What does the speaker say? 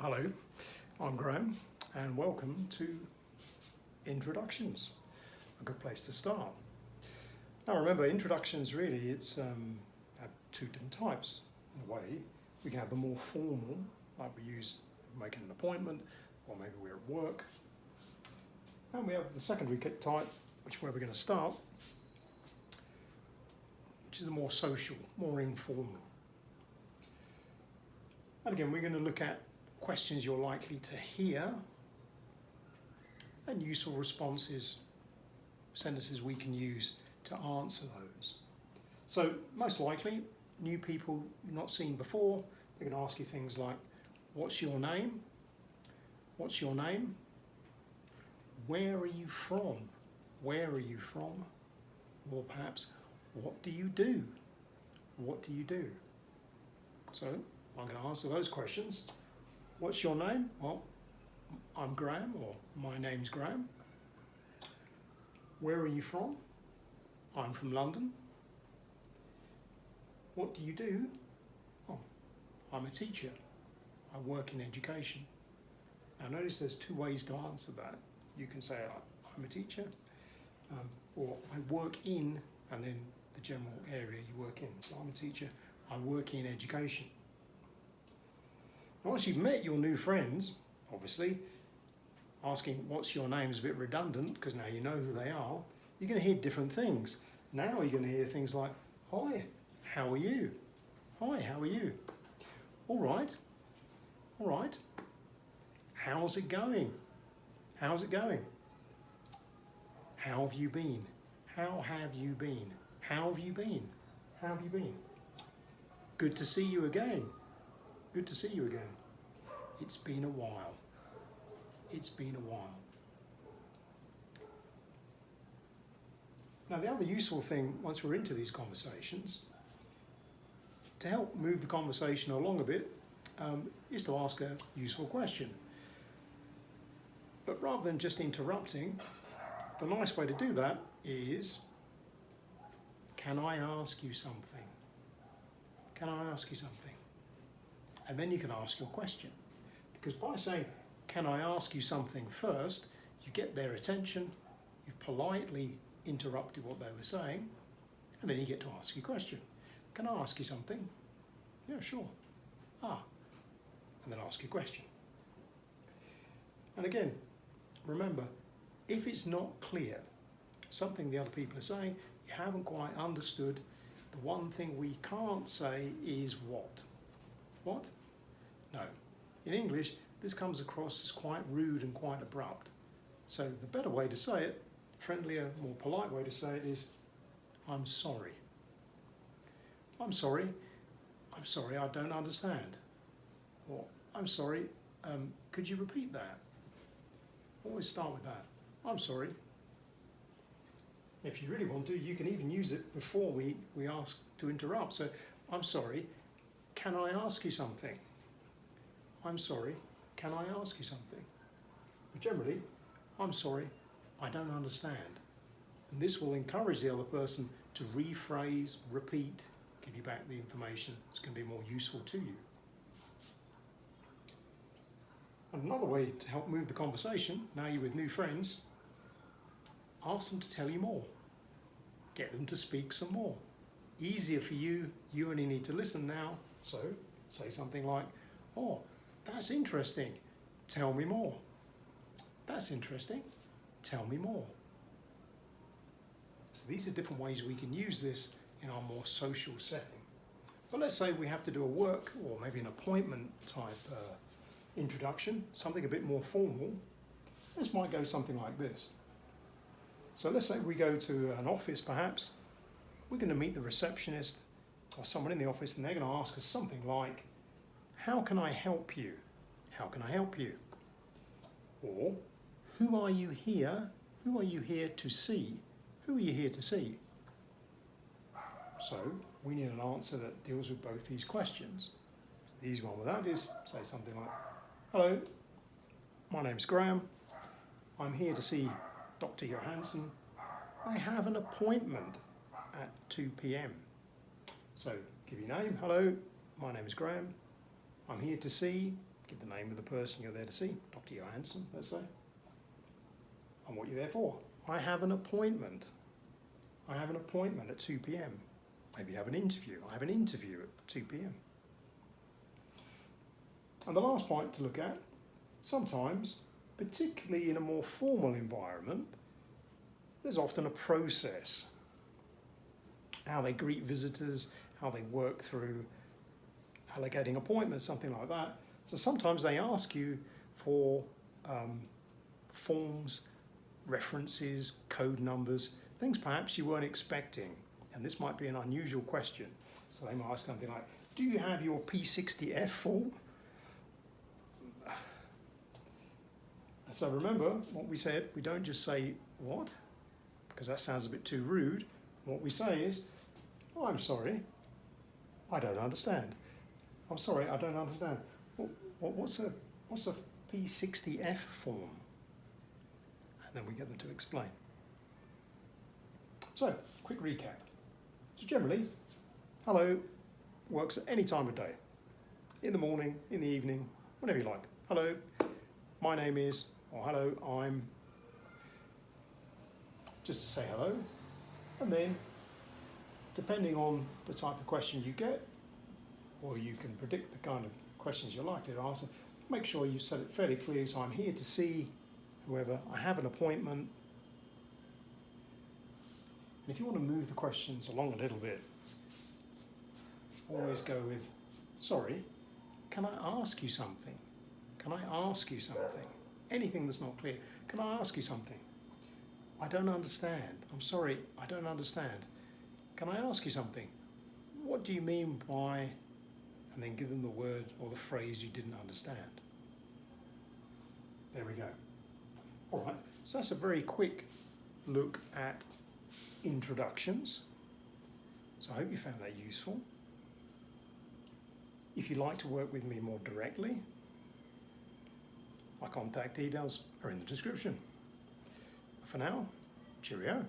Hello, I'm Graham and welcome to Introductions, a good place to start. Now remember, introductions really, it's have two different types. In a way, we can have the more formal, like we use making an appointment, or maybe we're at work. And we have the secondary type, which is where we're going to start, which is the more social, more informal. And again, we're going to look at questions you're likely to hear and useful responses, sentences we can use to answer those. So most likely, new people not seen before, they're going to ask you things like, what's your name? What's your name? Where are you from? Where are you from? Or perhaps, what do you do? What do you do? So I'm going to answer those questions. What's your name? Well, I'm Graham, or my name's Graham. Where are you from? I'm from London. What do you do? Oh, I'm a teacher. I work in education. Now notice there's two ways to answer that. You can say I'm a teacher, or I work in, and then the general area you work in. So I'm a teacher, I work in education. Now, once you've met your new friends, obviously, asking what's your name is a bit redundant because now you know who they are. You're going to hear different things. Now you're going to hear things like, hi, how are you? Hi, how are you? All right, all right. How's it going? How's it going? How have you been? How have you been? How have you been? How have you been? Good to see you again. Good to see you again. It's been a while. It's been a while. Now the other useful thing, once we're into these conversations, to help move the conversation along a bit, is to ask a useful question. But rather than just interrupting, the nice way to do that is, can I ask you something? Can I ask you something? And then you can ask your question. Because by saying, can I ask you something first, you get their attention, you've politely interrupted what they were saying, and then you get to ask your question. Can I ask you something? Yeah, sure. And then ask your question. And again, remember, if it's not clear, something the other people are saying, you haven't quite understood, the one thing we can't say is what? What? No. In English, this comes across as quite rude and quite abrupt. So the better way to say it, friendlier, more polite way to say it is, I'm sorry. I'm sorry. I'm sorry, I don't understand. Or, I'm sorry, could you repeat that? Always start with that. I'm sorry. If you really want to, you can even use it before we ask to interrupt. So, I'm sorry, can I ask you something? I'm sorry, can I ask you something? But generally, I'm sorry, I don't understand. And this will encourage the other person to rephrase, repeat, give you back the information that's going to be more useful to you. And another way to help move the conversation, now you're with new friends, ask them to tell you more. Get them to speak some more. Easier for you, you only need to listen now. So say something like, oh, that's interesting, tell me more. That's interesting, tell me more. So these are different ways we can use this in our more social setting. But let's say we have to do a work or maybe an appointment type introduction, something a bit more formal. This might go something like this. So let's say we go to an office perhaps, we're going to meet the receptionist or someone in the office and they're going to ask us something like, how can I help you? How can I help you? Or, who are you here? Who are you here to see? Who are you here to see? So we need an answer that deals with both these questions. The easy one with that is say something like, hello, my name's Graham. I'm here to see Dr. Johansson. I have an appointment at 2 p.m. So give your name. Hello, my name is Graham. I'm here to see, Give the name of the person you're there to see, Dr. Johansson, let's say, and what you're there for. I have an appointment. I have an appointment at 2 p.m. Maybe you have an interview. I have an interview at 2 p.m. And the last point to look at, sometimes, particularly in a more formal environment, there's often a process. How they greet visitors, how they work through allocating appointments, something like that. So sometimes they ask you for forms, references, code numbers, things perhaps you weren't expecting. And this might be an unusual question. So they might ask something like, do you have your P60F form? So remember what we said, we don't just say, what? Because that sounds a bit too rude. What we say is, oh, I'm sorry, I don't understand. I'm sorry, I don't understand. What's a P60F form? And then we get them to explain. So, quick recap. So generally, hello works at any time of day. In the morning, in the evening, whenever you like. Hello, my name is, or hello, I'm. Just to say hello. And then, depending on the type of question you get, or you can predict the kind of questions you're likely to answer, make sure you set it fairly clear. So I'm here to see whoever, I have an appointment. And if you want to move the questions along a little bit, always go with, sorry, can I ask you something? Can I ask you something? Anything that's not clear, can I ask you something? I don't understand. I'm sorry, I don't understand. Can I ask you something? What do you mean by, and then give them the word or the phrase you didn't understand. There we go. All right, so that's a very quick look at introductions. So I hope you found that useful. If you'd like to work with me more directly, my contact details are in the description. For now, cheerio.